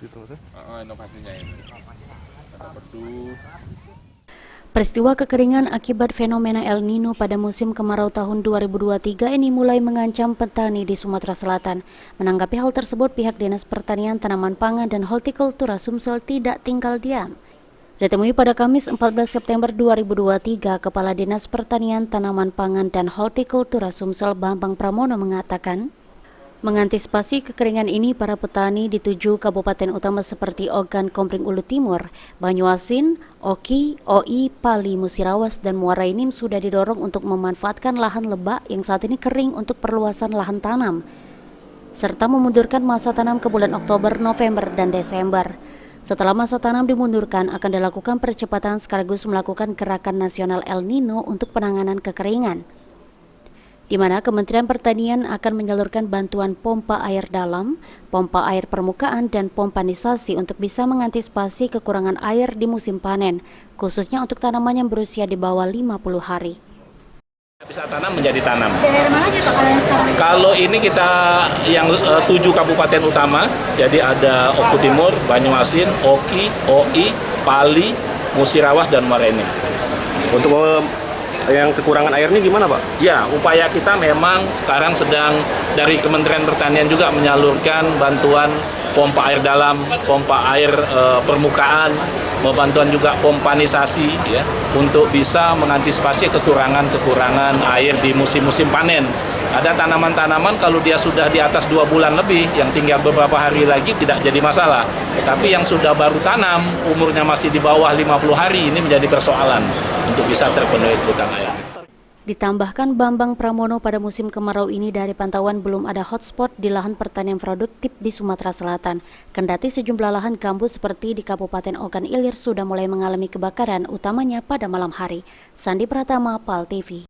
gitu Mas. Inovasinya ini ada bedu. Peristiwa kekeringan akibat fenomena El Nino pada musim kemarau tahun 2023 ini mulai mengancam petani di Sumatera Selatan. Menanggapi hal tersebut, pihak Dinas Pertanian, Tanaman Pangan, dan Hortikultura Sumsel tidak tinggal diam. Ditemui pada Kamis 14 September 2023, Kepala Dinas Pertanian, Tanaman Pangan, dan Hortikultura Sumsel Bambang Pramono mengatakan, mengantisipasi kekeringan ini, para petani di 7 kabupaten utama seperti Ogan, Kompring Ulu Timur, Banyuasin, Oki, Oi, Pali, Musirawas, dan Muara Enim sudah didorong untuk memanfaatkan lahan lebak yang saat ini kering untuk perluasan lahan tanam, serta memundurkan masa tanam ke bulan Oktober, November, dan Desember. Setelah masa tanam dimundurkan, akan dilakukan percepatan sekaligus melakukan gerakan nasional El Nino untuk penanganan kekeringan, di mana Kementerian Pertanian akan menyalurkan bantuan pompa air dalam, pompa air permukaan, dan pompanisasi untuk bisa mengantisipasi kekurangan air di musim panen, khususnya untuk tanaman yang berusia di bawah 50 hari. Bisa tanam menjadi tanam. Daerah mana aja Pak kalau yang sekarang? Kalau ini kita yang 7 kabupaten utama, jadi ada Oku Timur, Banyuasin, Oki, Oi, Pali, Musirawas, dan Muara Enim. Untuk yang kekurangan air ini gimana Pak? Ya, upaya kita memang sekarang sedang dari Kementerian Pertanian juga menyalurkan bantuan pompa air dalam, pompa air permukaan, bantuan juga pompanisasi ya, untuk bisa mengantisipasi kekurangan air di musim-musim panen. Ada tanaman-tanaman kalau dia sudah di atas 2 bulan lebih, yang tinggal beberapa hari lagi tidak jadi masalah. Tapi yang sudah baru tanam, umurnya masih di bawah 50 hari, ini menjadi persoalan untuk bisa terpenuhi kebutuhan air. Ditambahkan Bambang Pramono, pada musim kemarau ini dari pantauan belum ada hotspot di lahan pertanian produktif di Sumatera Selatan. Kendati sejumlah lahan gambut seperti di Kabupaten Ogan Ilir sudah mulai mengalami kebakaran, utamanya pada malam hari. Sandi Pratama, PAL TV.